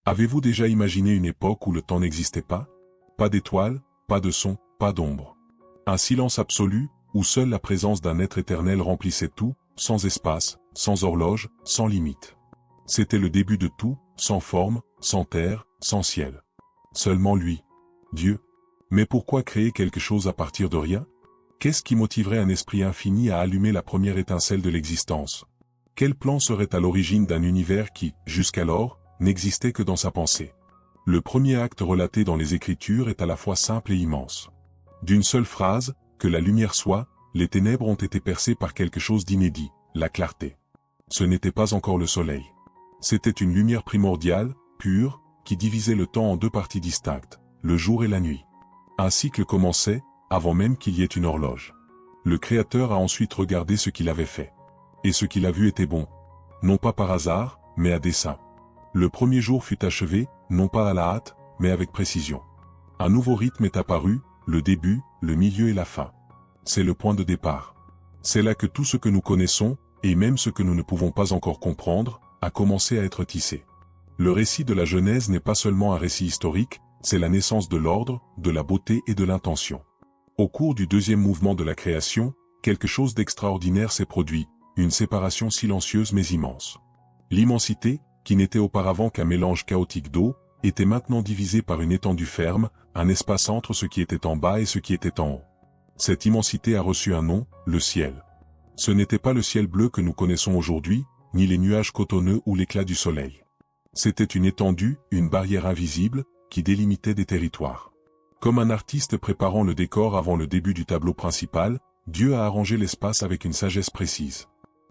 Avez-vous déjà imaginé une époque où le temps n'existait pas? Pas d'étoiles, pas de son, pas d'ombre. Un silence absolu, où seule la présence d'un être éternel remplissait tout, sans espace, sans horloge, sans limite. C'était le début de tout, sans forme, sans terre, sans ciel. Seulement lui. Dieu. Mais pourquoi créer quelque chose à partir de rien? Qu'est-ce qui motiverait un esprit infini à allumer la première étincelle de l'existence? Quel plan serait à l'origine d'un univers qui, jusqu'alors, n'existait que dans sa pensée? Le premier acte relaté dans les Écritures est à la fois simple et immense. D'une seule phrase, que la lumière soit, les ténèbres ont été percées par quelque chose d'inédit, la clarté. Ce n'était pas encore le soleil. C'était une lumière primordiale, pure, qui divisait le temps en deux parties distinctes, le jour et la nuit. Un cycle commençait, avant même qu'il y ait une horloge. Le Créateur a ensuite regardé ce qu'il avait fait. Et ce qu'il a vu était bon. Non pas par hasard, mais à dessein. Le premier jour fut achevé, non pas à la hâte, mais avec précision. Un nouveau rythme est apparu, le début, le milieu et la fin. C'est le point de départ. C'est là que tout ce que nous connaissons, et même ce que nous ne pouvons pas encore comprendre, a commencé à être tissé. Le récit de la Genèse n'est pas seulement un récit historique, c'est la naissance de l'ordre, de la beauté et de l'intention. Au cours du deuxième mouvement de la création, quelque chose d'extraordinaire s'est produit, une séparation silencieuse mais immense. L'immensité, qui n'était auparavant qu'un mélange chaotique d'eau, était maintenant divisée par une étendue ferme, un espace entre ce qui était en bas et ce qui était en haut. Cette immensité a reçu un nom, le ciel. Ce n'était pas le ciel bleu que nous connaissons aujourd'hui, ni les nuages cotonneux ou l'éclat du soleil. C'était une étendue, une barrière invisible, qui délimitait des territoires. Comme un artiste préparant le décor avant le début du tableau principal, Dieu a arrangé l'espace avec une sagesse précise.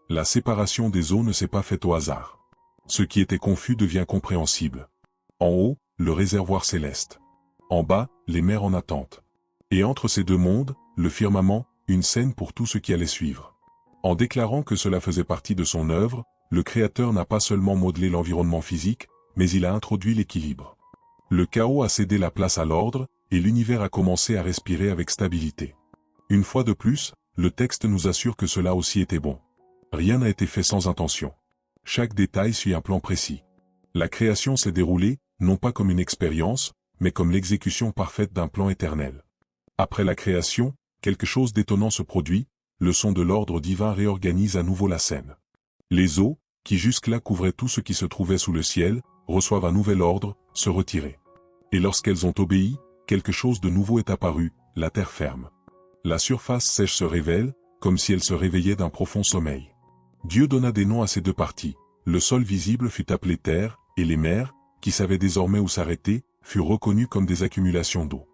La séparation des eaux ne s'est pas faite au hasard. Ce qui était confus devient compréhensible. En haut, le réservoir céleste. En bas, les mers en attente. Et entre ces deux mondes, le firmament, une scène pour tout ce qui allait suivre. En déclarant que cela faisait partie de son œuvre, le Créateur n'a pas seulement modelé l'environnement physique, mais il a introduit l'équilibre. Le chaos a cédé la place à l'ordre, et l'univers a commencé à respirer avec stabilité. Une fois de plus, le texte nous assure que cela aussi était bon. Rien n'a été fait sans intention. Chaque détail suit un plan précis. La création s'est déroulée, non pas comme une expérience, mais comme l'exécution parfaite d'un plan éternel. Après la création, quelque chose d'étonnant se produit, le son de l'ordre divin réorganise à nouveau la scène. Les eaux, qui jusque-là couvraient tout ce qui se trouvait sous le ciel, reçoivent un nouvel ordre, se retirer. Et lorsqu'elles ont obéi, quelque chose de nouveau est apparu, la terre ferme. La surface sèche se révèle, comme si elle se réveillait d'un profond sommeil. Dieu donna des noms à ces deux parties. Le sol visible fut appelé terre, et les mers, qui savaient désormais où s'arrêter, furent reconnues comme des accumulations d'eau.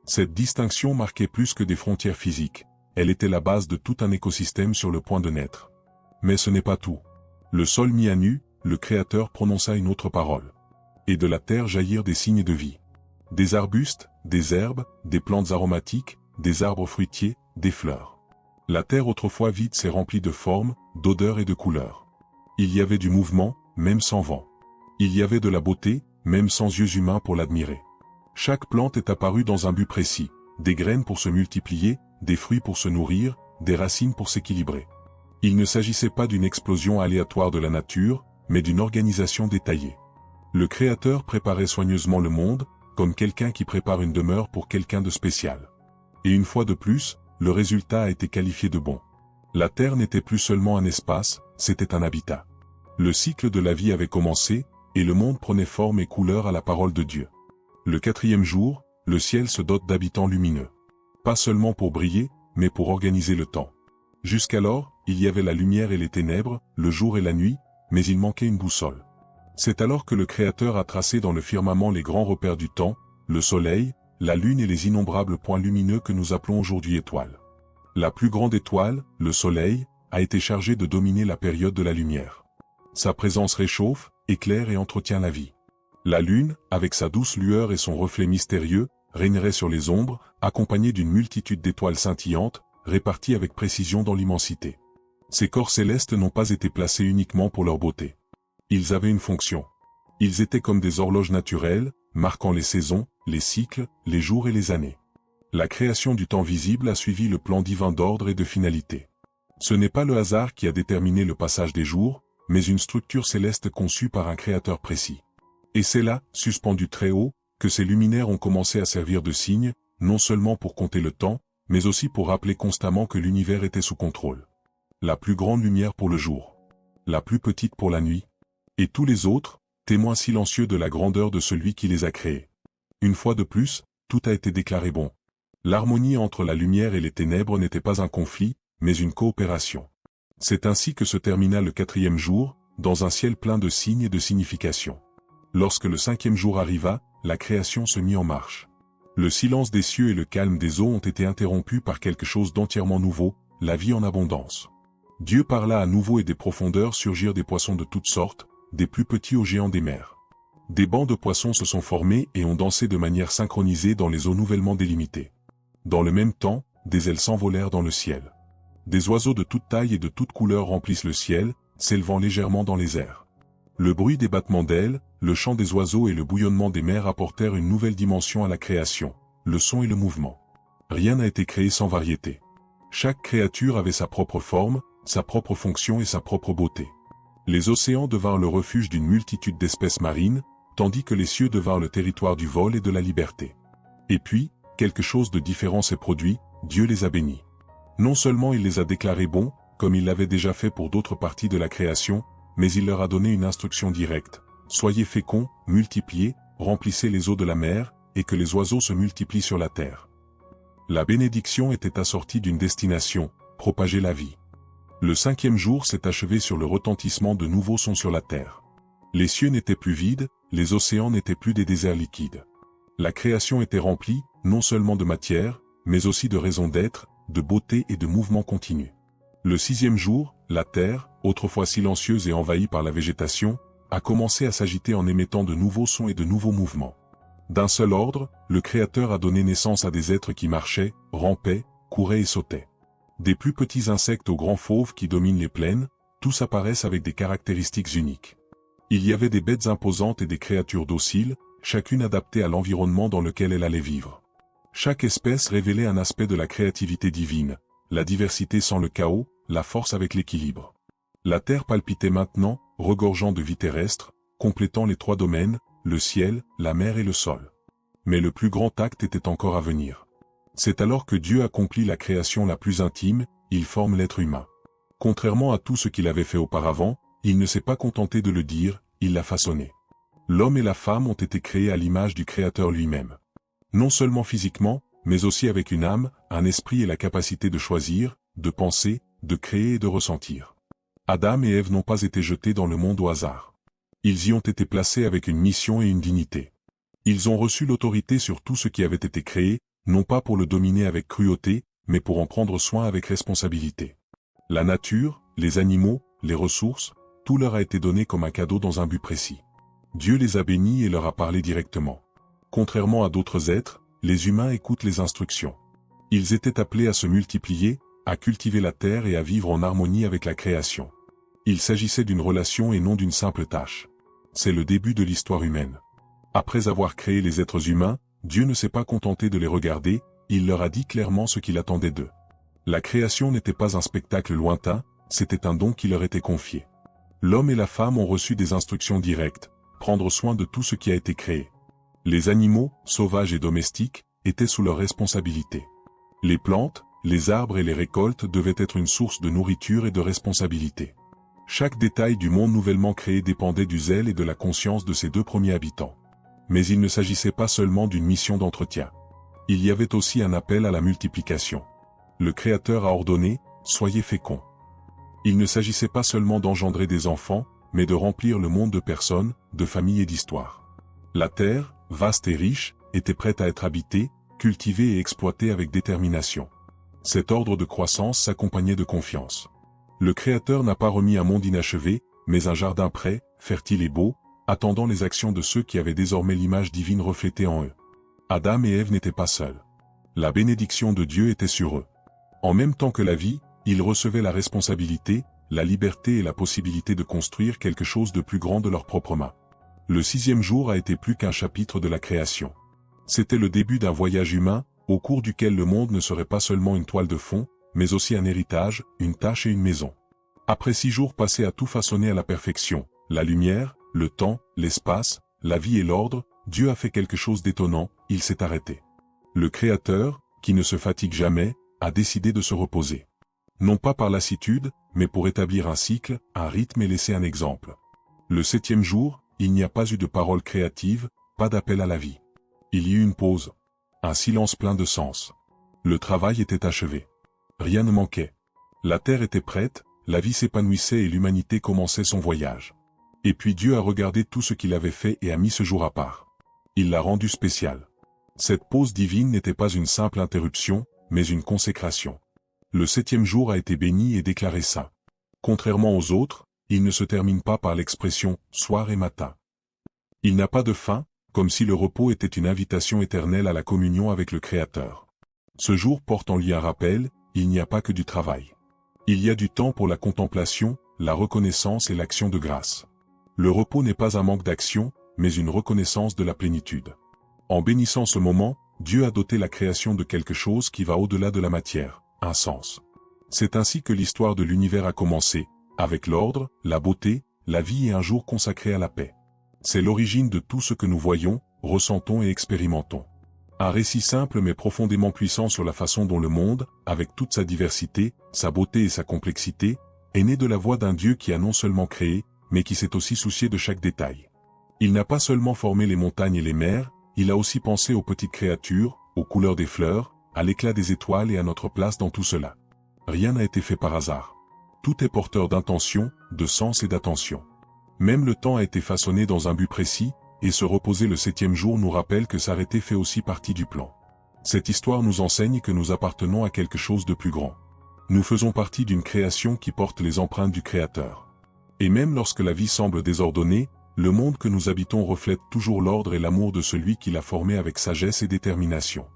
Cette distinction marquait plus que des frontières physiques. Elle était la base de tout un écosystème sur le point de naître. Mais ce n'est pas tout. Le sol mis à nu, le Créateur prononça une autre parole. Et de la terre jaillirent des signes de vie. Des arbustes, des herbes, des plantes aromatiques, des arbres fruitiers, des fleurs. La terre autrefois vide s'est remplie de formes, d'odeurs et de couleurs. Il y avait du mouvement, même sans vent. Il y avait de la beauté, même sans yeux humains pour l'admirer. Chaque plante est apparue dans un but précis, des graines pour se multiplier, des fruits pour se nourrir, des racines pour s'équilibrer. Il ne s'agissait pas d'une explosion aléatoire de la nature, mais d'une organisation détaillée. Le Créateur préparait soigneusement le monde, comme quelqu'un qui prépare une demeure pour quelqu'un de spécial. Et une fois de plus, le résultat a été qualifié de bon. La terre n'était plus seulement un espace, c'était un habitat. Le cycle de la vie avait commencé, et le monde prenait forme et couleur à la parole de Dieu. Le quatrième jour, le ciel se dote d'habitants lumineux. Pas seulement pour briller, mais pour organiser le temps. Jusqu'alors, il y avait la lumière et les ténèbres, le jour et la nuit, mais il manquait une boussole. C'est alors que le Créateur a tracé dans le firmament les grands repères du temps, le soleil, la lune et les innombrables points lumineux que nous appelons aujourd'hui étoiles. La plus grande étoile, le soleil, a été chargée de dominer la période de la lumière. Sa présence réchauffe, éclaire et entretient la vie. La lune, avec sa douce lueur et son reflet mystérieux, régnerait sur les ombres, accompagnée d'une multitude d'étoiles scintillantes, réparties avec précision dans l'immensité. Ces corps célestes n'ont pas été placés uniquement pour leur beauté. Ils avaient une fonction. Ils étaient comme des horloges naturelles, marquant les saisons, les cycles, les jours et les années. La création du temps visible a suivi le plan divin d'ordre et de finalité. Ce n'est pas le hasard qui a déterminé le passage des jours, mais une structure céleste conçue par un Créateur précis. Et c'est là, suspendus très haut, que ces luminaires ont commencé à servir de signe, non seulement pour compter le temps, mais aussi pour rappeler constamment que l'univers était sous contrôle. La plus grande lumière pour le jour, la plus petite pour la nuit, et tous les autres, témoins silencieux de la grandeur de celui qui les a créés. Une fois de plus, tout a été déclaré bon. L'harmonie entre la lumière et les ténèbres n'était pas un conflit, mais une coopération. C'est ainsi que se termina le 4e jour, dans un ciel plein de signes et de significations. Lorsque le 5e jour arriva, la création se mit en marche. Le silence des cieux et le calme des eaux ont été interrompus par quelque chose d'entièrement nouveau, la vie en abondance. Dieu parla à nouveau et des profondeurs surgirent des poissons de toutes sortes, des plus petits aux géants des mers. Des bancs de poissons se sont formés et ont dansé de manière synchronisée dans les eaux nouvellement délimitées. Dans le même temps, des ailes s'envolèrent dans le ciel. Des oiseaux de toute taille et de toute couleur remplissent le ciel, s'élevant légèrement dans les airs. Le bruit des battements d'ailes, le chant des oiseaux et le bouillonnement des mers apportèrent une nouvelle dimension à la création, le son et le mouvement. Rien n'a été créé sans variété. Chaque créature avait sa propre forme, sa propre fonction et sa propre beauté. Les océans devinrent le refuge d'une multitude d'espèces marines, tandis que les cieux devinrent le territoire du vol et de la liberté. Et puis, quelque chose de différent s'est produit, Dieu les a bénis. Non seulement il les a déclarés bons, comme il l'avait déjà fait pour d'autres parties de la création, mais il leur a donné une instruction directe. Soyez féconds, multipliez, remplissez les eaux de la mer, et que les oiseaux se multiplient sur la terre. La bénédiction était assortie d'une destination, propager la vie. Le 5e jour s'est achevé sur le retentissement de nouveaux sons sur la terre. Les cieux n'étaient plus vides, les océans n'étaient plus des déserts liquides. La création était remplie, non seulement de matière, mais aussi de raison d'être, de beauté et de mouvement continu. Le 6e jour, la terre, autrefois silencieuse et envahie par la végétation, a commencé à s'agiter en émettant de nouveaux sons et de nouveaux mouvements. D'un seul ordre, le Créateur a donné naissance à des êtres qui marchaient, rampaient, couraient et sautaient. Des plus petits insectes aux grands fauves qui dominent les plaines, tous apparaissent avec des caractéristiques uniques. Il y avait des bêtes imposantes et des créatures dociles, chacune adaptée à l'environnement dans lequel elle allait vivre. Chaque espèce révélait un aspect de la créativité divine, la diversité sans le chaos, la force avec l'équilibre. La terre palpitait maintenant, regorgeant de vie terrestre, complétant les 3 domaines, le ciel, la mer et le sol. Mais le plus grand acte était encore à venir. C'est alors que Dieu accomplit la création la plus intime, il forme l'être humain. Contrairement à tout ce qu'il avait fait auparavant, il ne s'est pas contenté de le dire, il l'a façonné. L'homme et la femme ont été créés à l'image du Créateur lui-même. Non seulement physiquement, mais aussi avec une âme, un esprit et la capacité de choisir, de penser, de créer et de ressentir. Adam et Ève n'ont pas été jetés dans le monde au hasard. Ils y ont été placés avec une mission et une dignité. Ils ont reçu l'autorité sur tout ce qui avait été créé, non pas pour le dominer avec cruauté, mais pour en prendre soin avec responsabilité. La nature, les animaux, les ressources, tout leur a été donné comme un cadeau dans un but précis. Dieu les a bénis et leur a parlé directement. Contrairement à d'autres êtres, les humains écoutent les instructions. Ils étaient appelés à se multiplier, à cultiver la terre et à vivre en harmonie avec la création. Il s'agissait d'une relation et non d'une simple tâche. C'est le début de l'histoire humaine. Après avoir créé les êtres humains, Dieu ne s'est pas contenté de les regarder, il leur a dit clairement ce qu'il attendait d'eux. La création n'était pas un spectacle lointain, c'était un don qui leur était confié. L'homme et la femme ont reçu des instructions directes, prendre soin de tout ce qui a été créé. Les animaux, sauvages et domestiques, étaient sous leur responsabilité. Les plantes, les arbres et les récoltes devaient être une source de nourriture et de responsabilité. Chaque détail du monde nouvellement créé dépendait du zèle et de la conscience de ses 2 premiers habitants. Mais il ne s'agissait pas seulement d'une mission d'entretien. Il y avait aussi un appel à la multiplication. Le Créateur a ordonné, soyez féconds. Il ne s'agissait pas seulement d'engendrer des enfants, mais de remplir le monde de personnes, de familles et d'histoires. La terre, vaste et riche, était prête à être habitée, cultivée et exploitée avec détermination. Cet ordre de croissance s'accompagnait de confiance. Le Créateur n'a pas remis un monde inachevé, mais un jardin prêt, fertile et beau, attendant les actions de ceux qui avaient désormais l'image divine reflétée en eux. Adam et Ève n'étaient pas seuls. La bénédiction de Dieu était sur eux. En même temps que la vie, ils recevaient la responsabilité, la liberté et la possibilité de construire quelque chose de plus grand de leurs propres mains. Le 6e jour a été plus qu'un chapitre de la création. C'était le début d'un voyage humain, au cours duquel le monde ne serait pas seulement une toile de fond, mais aussi un héritage, une tâche et une maison. Après 6 jours passés à tout façonner à la perfection, la lumière, le temps, l'espace, la vie et l'ordre, Dieu a fait quelque chose d'étonnant, il s'est arrêté. Le Créateur, qui ne se fatigue jamais, a décidé de se reposer. Non pas par lassitude, mais pour établir un cycle, un rythme et laisser un exemple. Le 7e jour, il n'y a pas eu de parole créative, pas d'appel à la vie. Il y eut une pause. Un silence plein de sens. Le travail était achevé. Rien ne manquait. La terre était prête, la vie s'épanouissait et l'humanité commençait son voyage. Et puis Dieu a regardé tout ce qu'il avait fait et a mis ce jour à part. Il l'a rendu spécial. Cette pause divine n'était pas une simple interruption, mais une consécration. Le 7e jour a été béni et déclaré saint. Contrairement aux autres, il ne se termine pas par l'expression « soir et matin ». Il n'a pas de fin, comme si le repos était une invitation éternelle à la communion avec le Créateur. Ce jour porte en lui un rappel, il n'y a pas que du travail. Il y a du temps pour la contemplation, la reconnaissance et l'action de grâce. Le repos n'est pas un manque d'action, mais une reconnaissance de la plénitude. En bénissant ce moment, Dieu a doté la création de quelque chose qui va au-delà de la matière, un sens. C'est ainsi que l'histoire de l'univers a commencé, avec l'ordre, la beauté, la vie et un jour consacré à la paix. C'est l'origine de tout ce que nous voyons, ressentons et expérimentons. Un récit simple mais profondément puissant sur la façon dont le monde, avec toute sa diversité, sa beauté et sa complexité, est né de la voix d'un Dieu qui a non seulement créé, mais qui s'est aussi soucié de chaque détail. Il n'a pas seulement formé les montagnes et les mers, il a aussi pensé aux petites créatures, aux couleurs des fleurs, à l'éclat des étoiles et à notre place dans tout cela. Rien n'a été fait par hasard. Tout est porteur d'intention, de sens et d'attention. Même le temps a été façonné dans un but précis, et se reposer le 7e jour nous rappelle que s'arrêter fait aussi partie du plan. Cette histoire nous enseigne que nous appartenons à quelque chose de plus grand. Nous faisons partie d'une création qui porte les empreintes du Créateur. Et même lorsque la vie semble désordonnée, le monde que nous habitons reflète toujours l'ordre et l'amour de celui qui l'a formé avec sagesse et détermination.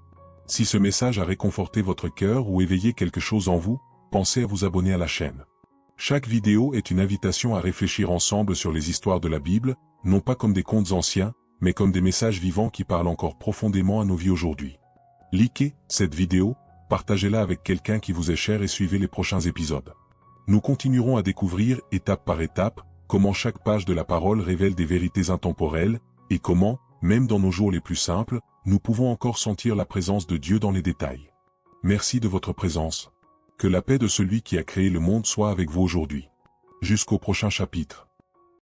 Si ce message a réconforté votre cœur ou éveillé quelque chose en vous, pensez à vous abonner à la chaîne. Chaque vidéo est une invitation à réfléchir ensemble sur les histoires de la Bible, non pas comme des contes anciens, mais comme des messages vivants qui parlent encore profondément à nos vies aujourd'hui. Likez cette vidéo, partagez-la avec quelqu'un qui vous est cher et suivez les prochains épisodes. Nous continuerons à découvrir, étape par étape, comment chaque page de la parole révèle des vérités intemporelles, et comment, même dans nos jours les plus simples, nous pouvons encore sentir la présence de Dieu dans les détails. Merci de votre présence. Que la paix de celui qui a créé le monde soit avec vous aujourd'hui. Jusqu'au prochain chapitre.